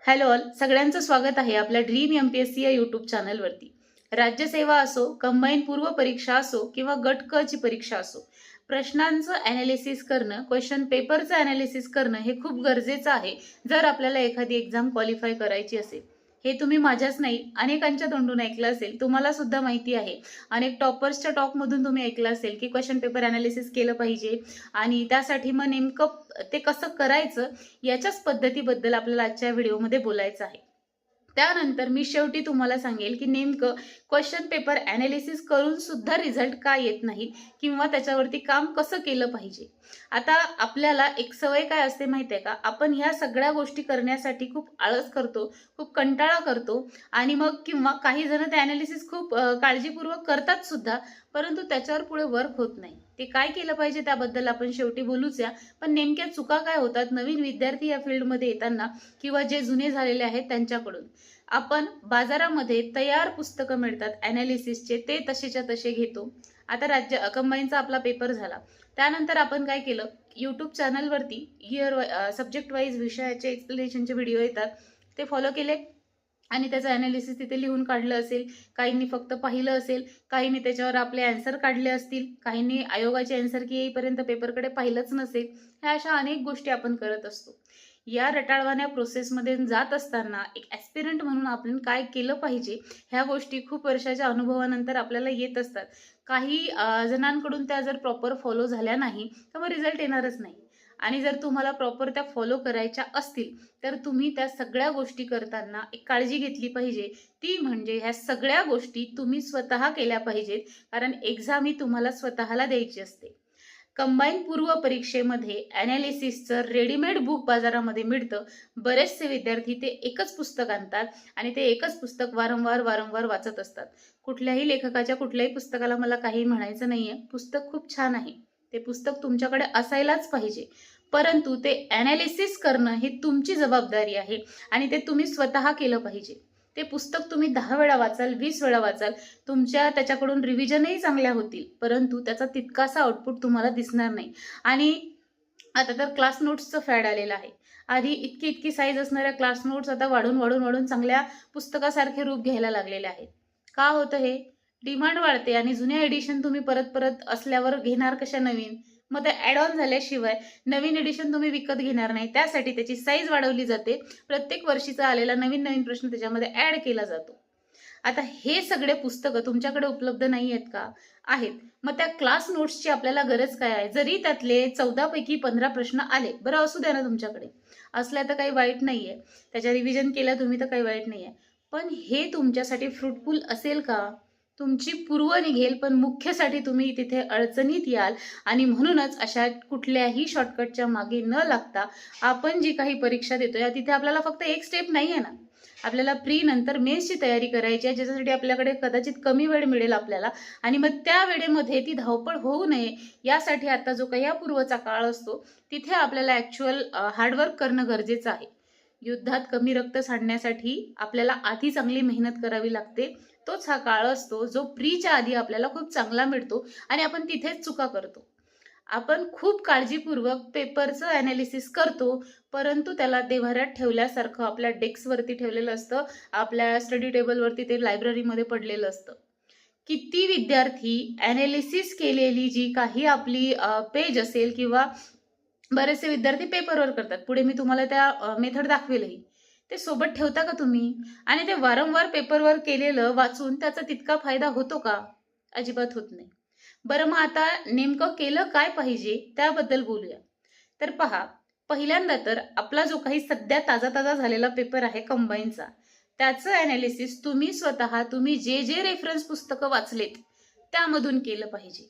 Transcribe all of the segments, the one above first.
Hello all, सगळ्यांचं स्वागत आहे आपल्या ड्रीम एमपीएससी या यूट्यूब चॅनलवरती. राज्यसेवा असो, कंबाईन पूर्व परीक्षा असो किंवा गट क ची परीक्षा असो, प्रश्नांचं अनालिसिस करणं, क्वेश्चन पेपरचं अनालिसिस करणं हे खूप गरजेचं आहे जर आपल्याला एखादी एक्झाम क्वालिफाय करायची असेल. हे तुम्ही माझ्याच नाही अनेकांच्या तोंडून ऐकलं असेल, तुम्हाला सुद्धा माहिती आहे. अनेक टॉपर्सच्या टॉकमधून तुम्ही ऐकलं असेल की क्वेश्चन पेपर अनालिसिस केलं पाहिजे आणि त्यासाठी मग नेमकं ते कसं करायचं याच्याच पद्धतीबद्दल आपल्याला आजच्या व्हिडिओमध्ये बोलायचं आहे. त्यानंतर मी शेवटी तुम्हाला सांगेल की नेमकं क्वेश्चन पेपर अनालिसिस करून सुद्धा रिझल्ट का येत नाही किंवा त्याच्यावरती काम कसं केलं पाहिजे. आता आपल्याला एक सवय काय असते माहिती आहे का, आपण ह्या सगळ्या गोष्टी करण्यासाठी खूप आळस करतो, खूप कंटाळा करतो आणि मग किंवा काही जण ते अनालिसिस खूप काळजीपूर्वक करतात सुद्धा, परंतु त्याच्यावर पुढे वर्क होत नाही. ते काय केलं पाहिजे त्याबद्दल आपण शेवटी बोलूच या. पण नेमक्या चुका काय होतात नवीन विद्यार्थी या फील्डमध्ये येताना किंवा जे जुने झालेले आहेत त्यांच्याकडून. आपण बाजारामध्ये तयार पुस्तकं मिळतात अनालिसिसचे, ते तसेच्या तसे घेतो. आता राज्य कंबाईनचा आपला पेपर झाला, त्यानंतर आपण काय केलं, यूट्यूब चॅनलवरती सब्जेक्ट वाईज विषयाचे एक्सप्लेनेशनचे व्हिडिओ येतात, ते फॉलो केले आणि त्याचं अनालिसिस तिथे लिहून काढलं असेल. काहींनी फक्त पाहिलं असेल, काहींनी त्याच्यावर आपले आन्सर काढले असतील, काहींनी आयोगाचे आन्सर की येईपर्यंत पेपरकडे पाहिलंच नसेल. ह्या अशा अनेक गोष्टी आपण करत असतो. या रटाळवाण्या प्रोसेसमध्ये जात असताना एक ॲस्पिरंट म्हणून आपण काय केलं पाहिजे ह्या गोष्टी खूप वर्षाच्या अनुभवानंतर आपल्याला येत असतात. काही जणांकडून त्या जर प्रॉपर फॉलो झाल्या नाही तर मग रिझल्ट येणारच नाही. आणि जर तुम्हाला प्रॉपर त्या फॉलो करायच्या असतील तर तुम्ही त्या सगळ्या गोष्टी करताना एक काळजी घेतली पाहिजे. ती म्हणजे ह्या सगळ्या गोष्टी तुम्ही स्वतः केल्या पाहिजेत, कारण एक्झाम ही तुम्हाला स्वतःला द्यायची असते. कंबाईन पूर्व परीक्षेमध्ये अनालिसिसचं रेडीमेड बुक बाजारामध्ये मिळतं. बरेचसे विद्यार्थी ते एकच पुस्तक आणतात आणि ते एकच पुस्तक वारंवार वारंवार वाचत असतात. कुठल्याही लेखकाच्या कुठल्याही पुस्तकाला मला काही म्हणायचं नाहीये, पुस्तक खूप छान आहे, ते पुस्तक तुमच्याकडे असायलाच पाहिजे. परंतु ते अनालिसिस करणं ही तुमची जबाबदारी आहे आणि ते तुम्ही स्वतः केलं पाहिजे. ते पुस्तक तुम्ही 10 वेळा वाचाल, 20 वेळा वाचाल, तुमच्या त्याच्याकडून रिव्हिजनही चांगल्या होतील, परंतु त्याचा तितकासा आउटपुट तुम्हाला दिसणार नाही. आणि आता तर क्लास नोट्सचं फॅड आलेलं आहे. आधी इतकी इतकी साईज असणाऱ्या क्लास नोट्स आता वाढून वाढून वाढून चांगल्या पुस्तकासारखे रूप घ्यायला लागलेले आहेत. का होतं हे? डिमांड वाढते आणि जुन्या एडिशन तुम्ही परत परत असल्यावर घेणार कशा नवीन? मग ते ॲड ऑन झाल्याशिवाय नवीन एडिशन तुम्ही विकत घेणार नाही. त्यासाठी त्याची साईज वाढवली जाते. प्रत्येक वर्षीचा आलेला नवीन नवीन प्रश्न त्याच्यामध्ये ॲड केला जातो. आता हे सगळे पुस्तकं तुमच्याकडे उपलब्ध नाही आहेत का? आहेत. मग त्या क्लास नोट्सची आपल्याला गरज काय आहे? जरी त्यातले 14 पैकी 15 प्रश्न आले, बरं असू द्या ना तुमच्याकडे. असल्या तर काही वाईट नाहीये. त्याच्या रिव्हिजन केलं तुम्ही तर काही वाईट नाहीये. पण हे तुमच्यासाठी फ्रुटफुल असेल का? तुमची पूर्व निघेल, पण मुख्यसाठी तुम्ही तिथे अडचणीत याल आणि म्हणूनच अशा कुठल्याही शॉर्टकटच्या मागे न लागता आपण जी काही परीक्षा देतोय तिथे आपल्याला फक्त एक स्टेप नाहीये ना. आपल्याला प्री नंतर मेन्सची तयारी करायची आहे, ज्याच्यासाठी आपल्याकडे कदाचित कमी वेळ मिळेल आपल्याला आणि मग त्या वेळेमध्ये ती धावपळ होऊ नये यासाठी आता जो काही यापूर्वचा काळ असतो तिथे आपल्याला ॲक्च्युअल हार्डवर्क करणं गरजेचं आहे. युद्धात कमी रक्त सांडण्यासाठी आपल्याला आधी चांगली मेहनत करावी लागते. तोच हा काळ असतो जो प्रीच्या आधी आपल्याला खूप चांगला मिळतो आणि आपण तिथेच चुका करतो. आपण खूप काळजीपूर्वक पेपरचं अनालिसिस करतो, परंतु त्याला देव्हाऱ्यात ठेवल्यासारखं आपल्या डेस्कवरती ठेवलेलं असतं, आपल्या स्टडी टेबलवरती ते लायब्ररीमध्ये पडलेलं असतं. किती विद्यार्थी अनालिसिस केलेली जी काही आपली पेज असेल किंवा बरेचसे विद्यार्थी पेपरवर करतात. पुढे मी तुम्हाला त्या मेथड दाखवेलही. ते सोबत ठेवता का तुम्ही? आणि ते वारंवार पेपरवर केलेलं वाचून त्याचा तितका फायदा होतो का? अजिबात होत नाही. बरं मग आता नेमकं केलं काय पाहिजे त्याबद्दल बोलूया. तर पहा, पहिल्यांदा तर आपला जो काही सध्या ताजा झालेला पेपर आहे कंबाईनचा, त्याचं अनालिसिस तुम्ही स्वतः तुम्ही जे जे रेफरन्स पुस्तकं वाचलेत त्यामधून केलं पाहिजे.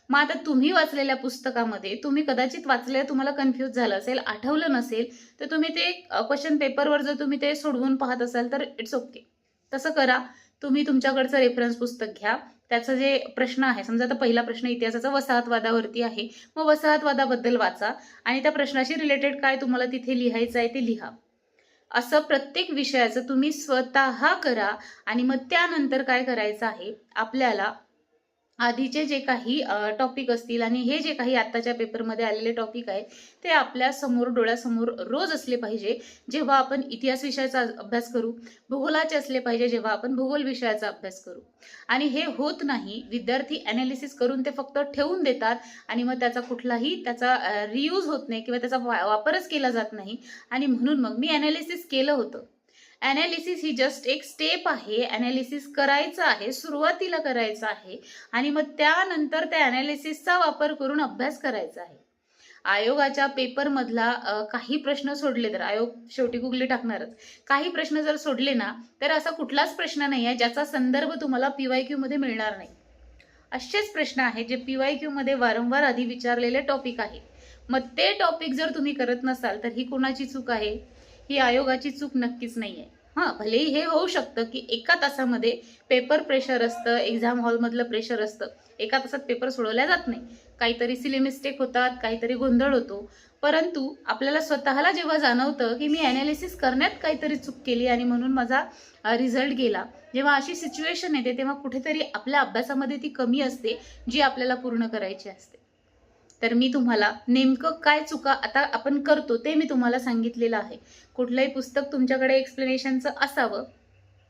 मग आता तुम्ही वाचलेल्या पुस्तकामध्ये तुम्ही कदाचित वाचलं, तुम्हाला कन्फ्यूज झालं असेल, आठवलं नसेल, तर तुम्ही ते क्वेश्चन पेपरवर जर तुम्ही ते सोडवून पाहत असाल तर इट्स ओके. तसं करा. तुम्ही तुमच्याकडचं रेफरन्स पुस्तक घ्या. त्याचं जे प्रश्न आहे, समजा आता पहिला प्रश्न इतिहासाचा वसाहतवादावरती आहे, मग वसाहतवादाबद्दल वाचा आणि त्या प्रश्नाशी रिलेटेड काय तुम्हाला तिथे लिहायचं आहे ते लिहा. असं प्रत्येक विषयाचं तुम्ही स्वतः करा आणि मग त्यानंतर काय करायचं आहे आपल्याला, आधीचे जे काही टॉपिक असतील आणि हे जे काही आत्ताच्या पेपरमध्ये आलेले टॉपिक आहे ते आपल्या समोर डोळ्यासमोर रोज असले पाहिजे जेव्हा आपण इतिहास विषयाचा अभ्यास करू, भूगोलाचे असले पाहिजे जेव्हा आपण भूगोल विषयाचा अभ्यास करू. आणि हे होत नाही. विद्यार्थी ॲनालिसिस करून ते फक्त ठेवून देतात आणि मग त्याचा रियूज होत नाही किंवा त्याचा वापरच केला जात नाही. आणि म्हणून मग मी ॲनालिसिस केलं होतं. ॲनालिसिस ही जस्ट एक स्टेप आहे. ॲनालिसिस करायचं आहे, सुरुवातीला करायचं आहे आणि मग त्यानंतर त्या ॲनालिसिसचा वापर करून अभ्यास करायचा आहे. आयोगाच्या पेपरमधला काही प्रश्न सोडले तर आयोग शेवटी गुगली टाकणारच. काही प्रश्न जर सोडले ना तर असा कुठलाच प्रश्न नाही आहे ज्याचा संदर्भ तुम्हाला PYQ मध्ये मिळणार नाही. असेच प्रश्न आहेत जे PYQ मध्ये वारंवार आधी विचारलेले टॉपिक आहेत. मग ते टॉपिक जर तुम्ही करत नसाल तर ही कोणाची चूक आहे? ही आयोगाची चूक नक्कीच नाहीये. भलेही हे होऊ शकतं की एका तासामध्ये पेपर प्रेशर असतं, एक्झाम हॉलमधलं प्रेशर असतं, एका तासात पेपर सोडवला जात नाही, काहीतरी सिली मिस्टेक होतात, काहीतरी गोंधळ होतो. परंतु आपल्याला स्वतःला जेव्हा जाणवतं की मी ॲनालिसिस करण्यात काहीतरी चूक केली आणि म्हणून माझा रिझल्ट गेला, जेव्हा अशी सिच्युएशन येते तेव्हा कुठेतरी आपल्या अभ्यासामध्ये ती कमी असते जी आपल्याला पूर्ण करायची असते. तर मी तुम्हाला नेमकं काय चुका आता आपण करतो ते मी तुम्हाला सांगितलेलं आहे. कुठलंही पुस्तक तुमच्याकडे एक्सप्लेनेशनचं असावं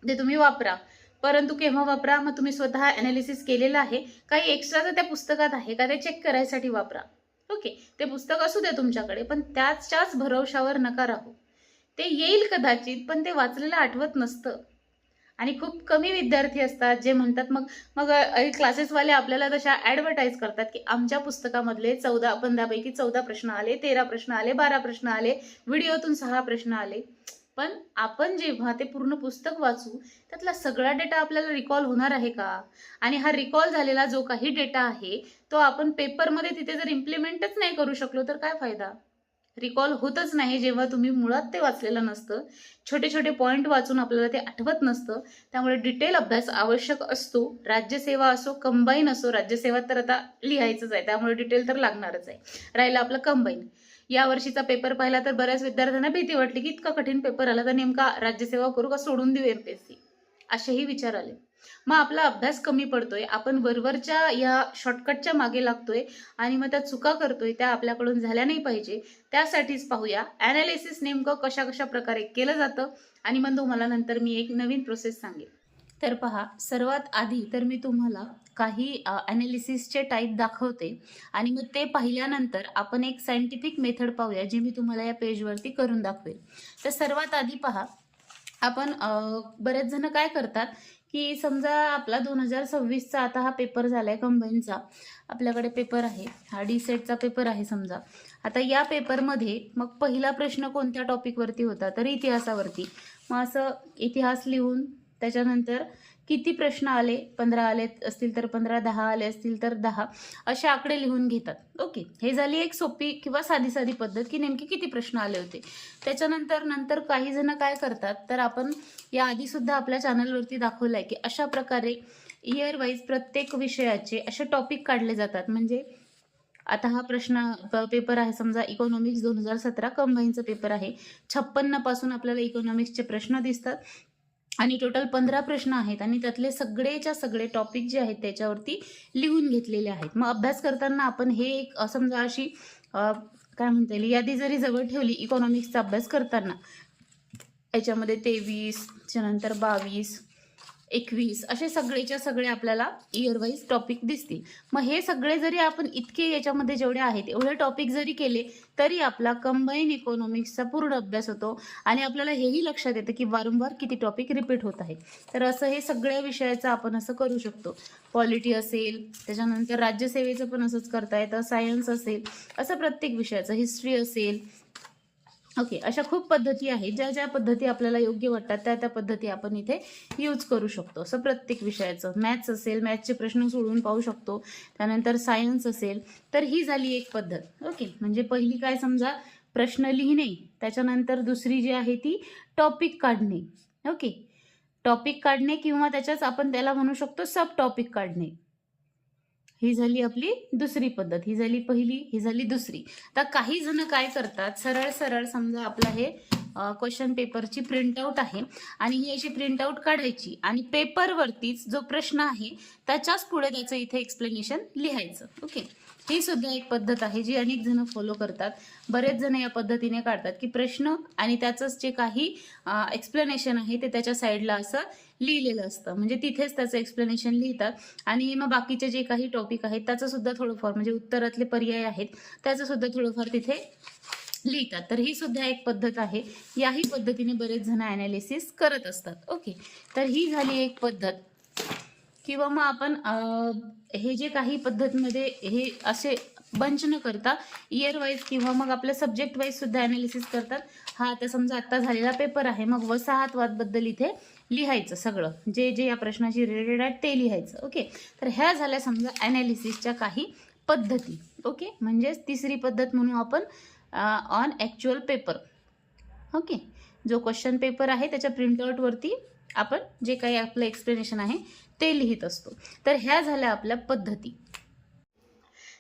ते तुम्ही वापरा. परंतु केव्हा वापरा? मग तुम्ही स्वतः ॲनालिसिस केलेलं आहे, काही एक्स्ट्राचं त्या पुस्तकात आहे का ते चेक करायसाठी वापरा. ओके, ते पुस्तक असू द्या तुमच्याकडे, पण त्याच्याच भरवशावर नका राहू. ते येईल कदाचित, पण ते वाचलेलं आठवत नसतं. आणि खूप कमी विद्यार्थी असतात जे म्हणतात मग मग क्लासेसवाले आपल्याला तशा ॲडव्हर्टाईज करतात की आमच्या पुस्तकामधले 15 पैकी 14 प्रश्न आले, 13 प्रश्न आले, 12 प्रश्न आले, व्हिडिओतून 6 प्रश्न आले. पण आपण जेव्हा ते पूर्ण पुस्तक वाचू त्यातला सगळा डेटा आपल्याला रिकॉल होणार आहे का? आणि हा रिकॉल झालेला जो काही डेटा आहे तो आपण पेपरमध्ये तिथे जर इम्प्लिमेंटच नाही करू शकलो तर काय फायदा? रिकॉल होतच नाही जेव्हा तुम्ही मुळात ते वाचलेलं नसतं. छोटे छोटे पॉईंट वाचून आपल्याला ते आठवत नसतं. त्यामुळे डिटेल अभ्यास आवश्यक असतो. राज्यसेवा असो, कंबाईन असो, राज्यसेवा तर आता लिहायचंच आहे त्यामुळे डिटेल तर लागणारच आहे. राहिलं आपलं कंबाईन. या वर्षीचा पेपर पाहिला तर बऱ्याच विद्यार्थ्यांना भीती वाटली की इतका कठीण पेपर आला तर नेमका राज्यसेवा करू का सोडून देऊ MPSC, असेही विचार आले. मग आपला अभ्यास कमी पडतोय, आपण वरवरच्या या शॉर्टकटच्या मागे लागतोय आणि मग त्या चुका करतोय त्या आपल्याकडून झाल्या नाही पाहिजे. त्यासाठीच पाहूया ॲनालिसिस नेमकं कशा कशा प्रकारे केलं जातं आणि मग तुम्हाला नंतर मी एक नवीन प्रोसेस सांगेन. तर पहा, सर्वात आधी तर मी तुम्हाला काही ॲनालिसिसचे टाईप दाखवते आणि मग ते पाहिल्यानंतर आपण एक सायंटिफिक मेथड पाहूया जी मी तुम्हाला या पेजवरती करून दाखवेल. तर सर्वात आधी पहा, आपण बरेच जण काय करतात की समजा आपला 2026चा आता हा पेपर झालाय कंबाईनचा, आपल्याकडे पेपर आहे, हा D-सेटचा पेपर आहे समजा. आता या पेपरमध्ये मग पहिला प्रश्न कोणत्या टॉपिकवरती होता तर इतिहासावरती. मग असं इतिहास लिहून त्याच्यानंतर किती प्रश्न आले, 15 आले असतील तर 15, 10 आले असतील तर 10, असे आकडे लिहून घेतात. ओके, हे झाली एक सोपी किंवा साधी पद्धत की नेमके किती प्रश्न आले होते. त्याच्यानंतर काही जण काय करतात तर आपण या आधी सुद्धा आपल्या चॅनलवरती दाखवलं आहे की अशा प्रकारे इयर वाईज प्रत्येक विषयाचे असे टॉपिक काढले जातात. म्हणजे आता हा पेपर आहे समजा इकॉनॉमिक्स 2017 कंबाईनचा पेपर आहे. 56 पासून आपल्याला इकॉनॉमिक्सचे प्रश्न दिसतात आणि टोटल 15 प्रश्न आहेत आणि त्यातले सगळेच्या सगळे टॉपिक जे आहेत त्याच्यावरती लिहून घेतलेले आहेत. मग अभ्यास करताना आपण हे एक समजा अशी काय म्हणता येईल यादी जरी जवळ ठेवली इकॉनॉमिक्सचा अभ्यास करताना, याच्यामध्ये 23 त्यानंतर 22, 21 असे सगळेच्या सगळे आपल्याला इयर वाईज टॉपिक दिसतील. मग हे सगळे जरी आपण इतके याच्यामध्ये जेवढे आहेत एवढे टॉपिक जरी केले तरी आपला कंबाईन इकॉनॉमिक्सचा पूर्ण अभ्यास होतो आणि आपल्याला हेही लक्षात येतं की वारंवार किती टॉपिक रिपीट होत आहे. तर असं हे सगळ्या विषयाचं आपण असं करू शकतो. पॉलिटी असेल, त्याच्यानंतर राज्यसेवेचं पण असंच करता येतं, सायन्स असेल, असं प्रत्येक विषयाचं, हिस्ट्री असेल. ओके, अशा खूप पद्धती आहेत. ज्या ज्या पद्धती आपल्याला योग्य वाटतात त्या पद्धती आपण इथे यूज करू शकतो. असं प्रत्येक विषयाचं, मॅथ्स असेल, मॅथ्सचे प्रश्न सोडवून पाहू शकतो. त्यानंतर सायन्स असेल तर ही झाली एक पद्धत. ओके, म्हणजे पहिली काय समजा प्रश्न लिहिणे, त्याच्यानंतर दुसरी जी आहे ती टॉपिक काढणे. ओके, टॉपिक काढणे किंवा त्याच्याच आपण त्याला म्हणू शकतो सब टॉपिक काढणे. ही झाली आपली दुसरी पद्धत. ही झाली पहिली, ही झाली दुसरी. आता काही जण काय करतात, सरळ समजा आपला हे क्वेश्चन पेपरची प्रिंटआउट आहे आणि ही अशी प्रिंटआउट काढायची आणि पेपरवरतीच जो प्रश्न आहे त्याच्याच पुढे त्याचं इथे एक्सप्लेनेशन लिहायचं. ओके, ही सुद्धा एक पद्धत आहे जी अनेक जण फॉलो करतात. बरेच जण या पद्धतीने काढतात की प्रश्न आणि त्याचंच जे काही एक्सप्लेनेशन आहे ते त्याच्या साईडला असं लिहिलेलं असतं, म्हणजे तिथेच त्याचं एक्सप्लेनेशन लिहितात आणि मग बाकीचे जे काही टॉपिक आहेत त्याचं सुद्धा थोडंफार म्हणजे उत्तरातले पर्याय आहेत त्याचं सुद्धा थोडंफार तिथे लिहितात. तर ही सुद्धा एक पद्धत आहे. याही पद्धतीने बरेच जण ॲनालिसिस करत असतात. ओके, तर ही झाली एक पद्धत. किंवा मग आपण हे जे काही पद्धतीमध्ये हे असे बंच न करता इयर वाईज किंवा मग आपल्या सब्जेक्ट वाईज सुद्धा ॲनालिसिस करतात. हा आता समजा आत्ता झालेला पेपर आहे, मग वसाहतवादबद्दल इथे लिहायचं सगळं जे जे या प्रश्नाशी रिलेटेड आहे ते लिहायचं. ओके, तर ह्या झाल्या समजा ॲनालिसिसच्या काही पद्धती. ओके, म्हणजेच तिसरी पद्धत म्हणू आपण ऑन ॲक्च्युअल पेपर. ओके, जो क्वेश्चन पेपर आहे त्याच्या प्रिंटआउटवरती आपण जे काही आपलं एक्सप्लेनेशन आहे ते लिहित असतो. तर ह्या झाल्या आपल्या पद्धती.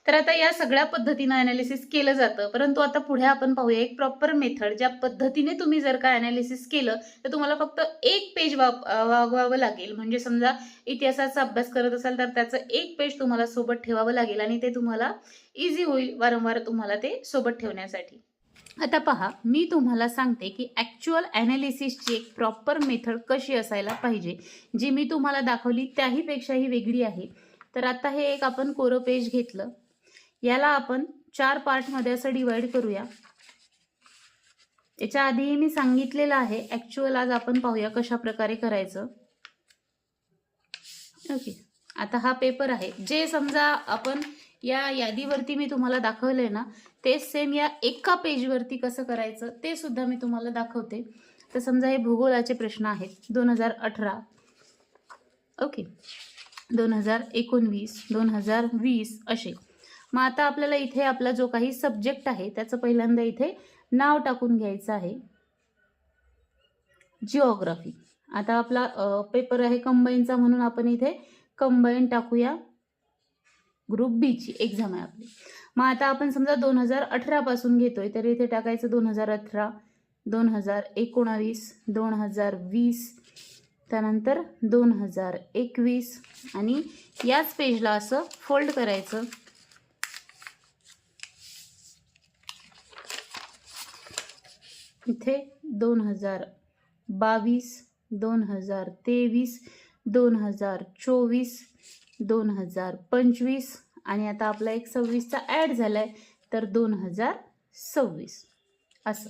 तर आता या सगळ्या पद्धतीनं ॲनालिसिस केलं जातं, परंतु आता पुढे आपण पाहूया एक प्रॉपर मेथड. ज्या पद्धतीने तुम्ही जर का ॲनालिसिस केलं तर तुम्हाला फक्त एक पेज वागवावं लागेल. म्हणजे समजा इतिहासाचा अभ्यास करत असाल तर त्याचं एक पेज तुम्हाला सोबत ठेवावं लागेल आणि ते तुम्हाला इझी होईल वारंवार तुम्हाला ते सोबत ठेवण्यासाठी. आता पहा, मी तुम्हाला सांगते की ॲक्च्युअल ॲनालिसिसची एक प्रॉपर मेथड कशी असायला पाहिजे. जी मी तुम्हाला दाखवली त्याहीपेक्षाही वेगळी आहे. तर आता हे एक आपण कोरं पेज घेतलं, याला आपण 4 पार्टमध्ये असं डिवाइड करूया. याच्या आधीही मी सांगितलेलं आहे. ॲक्च्युअल आज आपण पाहूया कशा प्रकारे करायचं. ओके, आता हा पेपर आहे. जे समजा आपण या यादीवरती मी तुम्हाला दाखवलंय ना, ते सेम या एका पेजवरती कसं करायचं ते सुद्धा मी तुम्हाला दाखवते. तर समजा हे भूगोलाचे प्रश्न आहेत 2018, ओके, 2019, 2020 असे. मग आता आपल्याला इथे आपला जो काही सब्जेक्ट आहे त्याचं पहिल्यांदा इथे नाव टाकून घ्यायचं आहे, जिओग्राफी. आता आपला पेपर आहे कंबाईनचा म्हणून आपण इथे कंबाईन टाकूया. ग्रुप बी ची एक्झाम आहे आपली. मग आता आपण समजा 2018 पासून घेतोय तर इथे टाकायचं 2018, 2019, 2020, त्यानंतर 2021 आणि याच पेजला असं फोल्ड करायचं. इथे 2022, 2023, 2024, 2025 आणि आता आपला एक 26चा ॲड झालाय तर 2026 असं.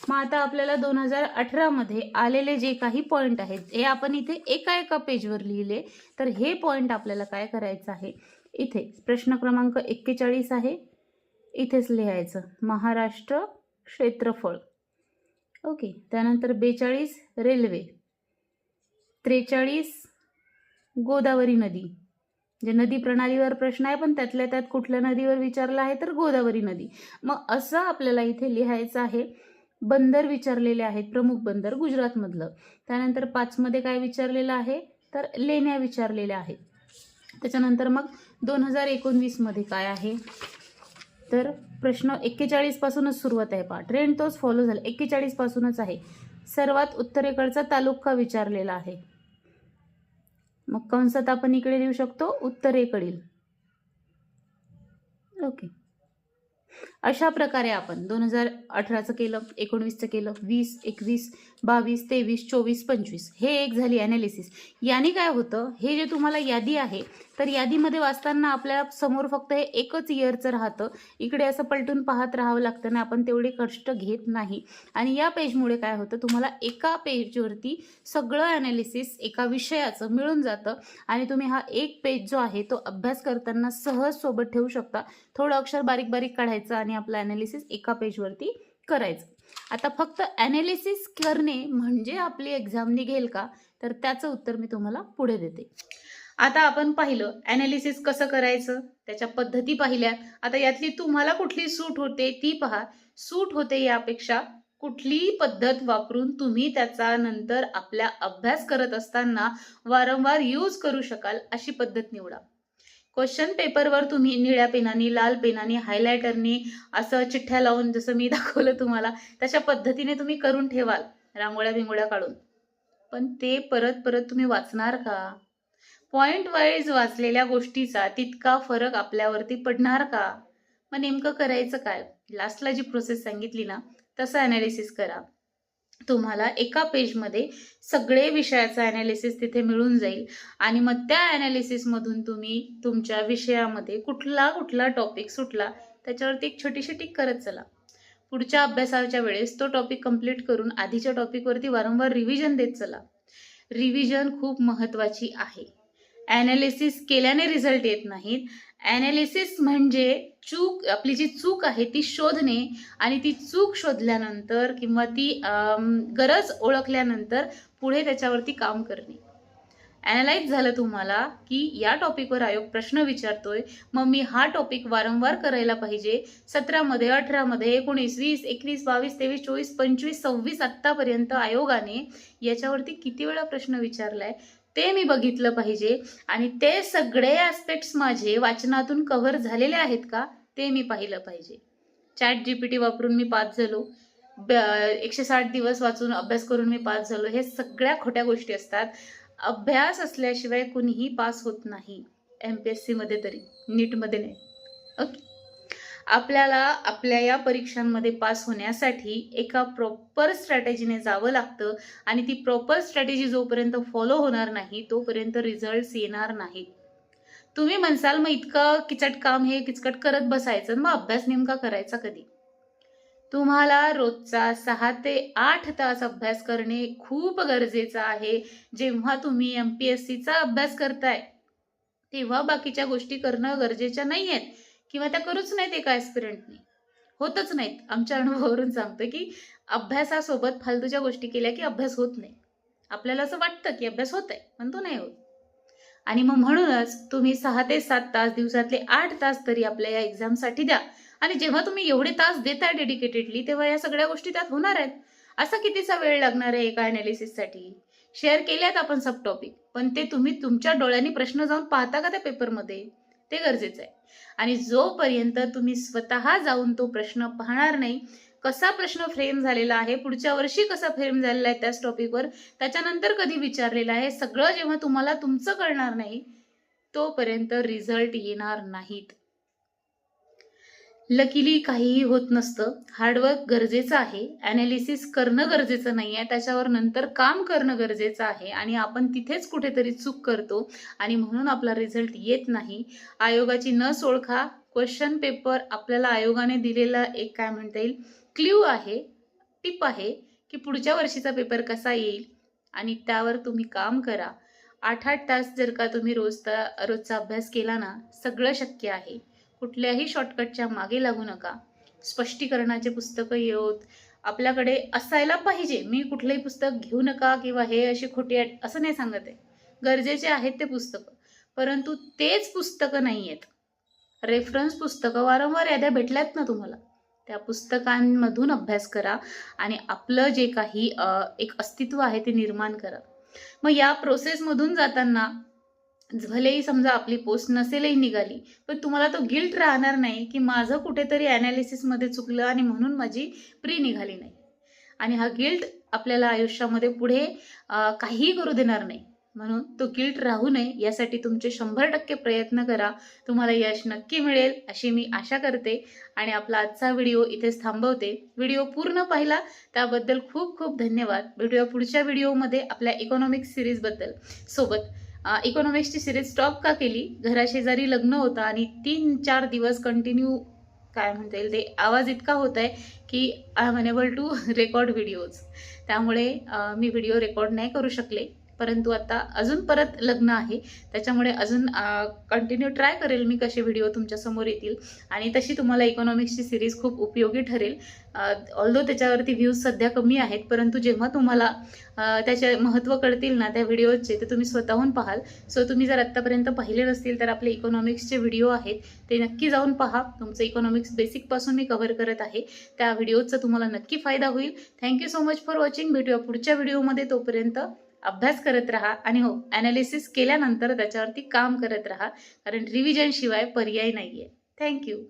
मग आता आपल्याला 2018 मध्ये आलेले जे काही पॉईंट आहेत हे आपण इथे एका एका पेजवर लिहिले. तर हे पॉईंट आपल्याला काय करायचं आहे, इथे प्रश्न क्रमांक 41 आहे, इथेच लिहायचं महाराष्ट्र क्षेत्रफळ. ओके, त्यानंतर 42 रेल्वे, 43 गोदावरी नदी. जे नदी प्रणालीवर प्रश्न आहे पण त्यातल्या त्यात कुठल्या नदीवर विचारला आहे तर गोदावरी नदी. मग असं आपल्याला इथे लिहायचं आहे. बंदर विचारलेले आहेत, प्रमुख बंदर गुजरातमधलं. त्यानंतर 5 मध्ये काय विचारलेलं आहे तर लेण्या विचारलेल्या आहेत. त्याच्यानंतर मग 2019 मध्ये काय आहे तर प्रश्न 41 पासूनच सुरुवात आहे. पहा, ट्रेंड तोच फॉलो झाला, 41 पासूनच आहे. सर्वात उत्तरेकडचा तालुका विचारलेला आहे. मग कंसात आपण इकडे लिहू शकतो उत्तरेकडील. ओके, अशा प्रकारे आपण 2018चं केलं, 19चं केलं, 20, 21, 22, 23, 24, 25 हे एक झाली ॲनालिसिस. याने काय होतं, हे जे तुम्हाला यादी आहे तर यादीमध्ये वाचताना आपल्या समोर फक्त हे एकच इयरचं राहतं. इकडे असं पलटून पाहत राहावं लागतं ना, आपण तेवढे कष्ट घेत नाही. आणि या पेजमुळे काय होतं, तुम्हाला एका पेजवरती सगळं ॲनालिसिस एका विषयाचं मिळून जातं आणि तुम्ही हा एक पेज जो आहे तो अभ्यास करताना सहज सोबत ठेवू शकता. थोडं अक्षर बारीक बारीक काढायचं आणि आपलं ॲनालिसिस एका पेजवरती करायचं. आता फक्त ॲनालिसिस करणे म्हणजे आपली एक्झाम निघेल का, तर त्याचं उत्तर मी तुम्हाला पुढे देते. आता आपण पाहिलं ॲनालिसिस कसं करायचं, त्याच्या पद्धती पाहिल्या. आता यातली तुम्हाला कुठली सूट होते ती पहा. सूट होते यापेक्षा कुठलीही पद्धत वापरून तुम्ही त्याचा नंतर आपल्या अभ्यास करत असताना वारंवार यूज करू शकाल अशी पद्धत निवडा. क्वेश्चन पेपरवर तुम्ही निळ्या पेनाने, लाल पेनाने, हायलायटरने असं चिठ्ठ्या लावून जसं मी दाखवलं तुम्हाला तशा पद्धतीने तुम्ही करून ठेवाल रांगोळ्या बिंगोळ्या काढून, पण ते परत परत तुम्ही वाचणार का? पॉइंट वाईज वाचलेल्या गोष्टीचा तितका फरक आपल्यावरती पडणार का? मग नेमकं करायचं काय? लास्टला जी प्रोसेस सांगितली ना तसं ॲनालिसिस करा. तुम्हाला एका पेजमध्ये सगळे विषयाचं ॲनालिसिस तिथे मिळून जाईल आणि मग त्या ॲनालिसिसमधून तुम्ही तुमच्या विषयामध्ये कुठला कुठला टॉपिक सुटला त्याच्यावरती एक छोटीशी टिक करत चला. पुढच्या अभ्यासाच्या वेळेस तो टॉपिक कंप्लीट करून आधीच्या टॉपिकवरती वारंवार रिव्हिजन देत चला. रिव्हिजन खूप महत्त्वाची आहे. ॲनालिसिस केल्याने रिझल्ट येत नाहीत. ॲनालिसिस म्हणजे आपली जी चूक आहे ती शोधणे आणि ती चूक शोधल्यानंतर किंवा ती गरज ओळखल्यानंतर पुढे त्याच्यावरती काम करणे. ॲनालाइज झालं तुम्हाला की या टॉपिकवर आयोग प्रश्न विचारतोय, मग मी हा टॉपिक वारंवार करायला पाहिजे. 17मध्ये, 18मध्ये, 19, 20, 21, 22, 23, 24, 25, 26 आत्तापर्यंत आयोगाने याच्यावरती किती वेळा प्रश्न विचारलाय ते मी बघितलं पाहिजे आणि ते सगळे ॲस्पेक्ट्स माझे वाचनातून कव्हर झालेले आहेत का ते मी पाहिलं पाहिजे. ChatGPT वापरून मी पास झालो, 160 दिवस वाचून अभ्यास करून मी पास झालो, हे सगळ्या खोट्या गोष्टी असतात. अभ्यास असल्याशिवाय कुणीही पास होत नाही, MPSC मध्ये तरी, नीटमध्ये नाही. ओके. आपल्याला आपल्या या परीक्षांमध्ये पास होण्यासाठी एका प्रॉपर स्ट्रॅटेजीने जावं लागतं आणि ती प्रॉपर स्ट्रॅटेजी जोपर्यंत फॉलो होणार नाही तोपर्यंत रिझल्ट्स येणार नाहीत. तुम्ही म्हणसाल मग इतकं किचकट काम हे किचकट करत बसायचं, मग अभ्यास नेमका करायचा कधी? तुम्हाला रोजचा 6 ते 8 तास अभ्यास करणे खूप गरजेचं आहे. जेव्हा तुम्ही MPSCचा अभ्यास करताय तेव्हा बाकीच्या गोष्टी करणं गरजेच्या नाही आहेत किंवा त्या करूच नाहीत एका ॲस्पिरंटनी, होतच नाहीत. आमच्या अनुभवावरून सांगतो की अभ्यासासोबत फालतूच्या गोष्टी केल्या की अभ्यास होत नाही. आपल्याला असं वाटतं की अभ्यास होत आहे पण तो नाही होत. आणि मग म्हणूनच तुम्ही 6 ते 7 तास, दिवसातले 8 तास तरी आपल्या या एक्झामसाठी द्या. आणि जेव्हा तुम्ही एवढे तास देताय डेडिकेटेडली तेव्हा या सगळ्या गोष्टी त्यात होणार आहेत. असा कितीचा वेळ लागणार आहे एका ॲनालिसिससाठी? शेअर केल्यात आपण सब टॉपिक, पण ते तुम्ही तुमच्या डोळ्यांनी प्रश्न जाऊन पाहता का त्या पेपरमध्ये? ते गरजेचं आहे. आणि जोपर्यंत तुम्ही स्वतः जाऊन तो प्रश्न पाहणार नाही, कसा प्रश्न फ्रेम झालेला आहे, पुढच्या वर्षी कसा फ्रेम झालेला आहे त्याच टॉपिकवर, त्याच्यानंतर कधी विचारलेला आहे, सगळं जेव्हा तुम्हाला तुमचं कळणार नाही तोपर्यंत रिझल्ट येणार नाहीत. लकीली काहीही होत नसतं. हार्डवर्क गरजेचं आहे, ॲनालिसिस करणं गरजेचं नाही आहे, त्याच्यावर नंतर काम करणं गरजेचं आहे आणि आपण तिथेच कुठेतरी चूक करतो आणि म्हणून आपला रिझल्ट येत नाही. आयोगाची नस ओळखा. क्वेश्चन पेपर आपल्याला आयोगाने दिलेला एक काय म्हणता येईल क्ल्यू आहे, टिप आहे की पुढच्या वर्षीचा पेपर कसा येईल आणि त्यावर तुम्ही काम करा. 8-8 तास जर का तुम्ही रोजचा अभ्यास केला ना, सगळं शक्य आहे. कुठल्याही शॉर्टकटच्या मागे लागू नका. स्पष्टीकरणाचे पुस्तकं येऊत आपल्याकडे असायला पाहिजे. मी कुठलंही पुस्तक घेऊ नका किंवा हे अशी खोटी असं नाही सांगत आहे. गरजेचे आहेत ते पुस्तकं, परंतु तेच पुस्तकं नाही आहेत. रेफरन्स पुस्तकं वारंवार याद्या भेटल्यात ना तुम्हाला, त्या पुस्तकांमधून अभ्यास करा आणि आपलं जे काही एक अस्तित्व आहे ते निर्माण करा. मग या प्रोसेसमधून जाताना भलेही समजा आपली पोस्ट नसेलही निघाली, पण तुम्हाला तो गिल्ट राहणार नाही की माझं कुठेतरी ॲनालिसिसमध्ये चुकलं आणि म्हणून माझी प्री निघाली नाही. आणि हा गिल्ट आपल्याला आयुष्यामध्ये पुढे काहीही करू देणार नाही. म्हणून तो गिल्ट राहू नये यासाठी तुमचे 100% प्रयत्न करा. तुम्हाला यश नक्की मिळेल अशी मी आशा करते आणि आपला आजचा व्हिडिओ इथेच थांबवते. व्हिडिओ पूर्ण पाहिला त्याबद्दल खूप खूप धन्यवाद. भेटूया पुढच्या व्हिडिओमध्ये आपल्या इकॉनॉमिक्स सिरीजबद्दल सोबत. इकॉनॉमिक्सची सिरीज स्टॉप का केली? घराशेजारी लग्न होतं आणि 3-4 दिवस कंटिन्यू काय म्हणता येईल ते आवाज इतका होत आहे की I am unable to record videos. त्यामुळे मी व्हिडिओ रेकॉर्ड नाही करू शकले, परंतु आता अजून परत लग्न आहे त्याच्यामुळे अजून कंटिन्यू ट्राय करेल मी कसे व्हिडिओ तुमच्यासमोर येतील आणि तशी तुम्हाला इकॉनॉमिक्सची सिरीज खूप उपयोगी ठरेल. ऑल्दो त्याच्यावरती व्ह्यूज सध्या कमी आहेत, परंतु जेव्हा तुम्हाला त्याचे महत्त्व कळतील ना त्या व्हिडिओचे ते तुम्ही स्वतःहून पाहाल. सो तुम्ही जर आत्तापर्यंत पाहिले नसतील तर आपले इकॉनॉमिक्सचे व्हिडिओ आहेत ते नक्की जाऊन पहा. तुमचं इकॉनॉमिक्स बेसिकपासून मी कव्हर करत आहे, त्या व्हिडिओचा तुम्हाला नक्की फायदा होईल. Thank you so much for watching. भेटूया पुढच्या व्हिडिओमध्ये. तोपर्यंत अभ्यास करत राहा आणि हो, ॲनालिसिस केल्यानंतर त्याच्यावरती काम करत राहा, कारण रिव्हिजन शिवाय पर्याय नाहीये. थँक्यू.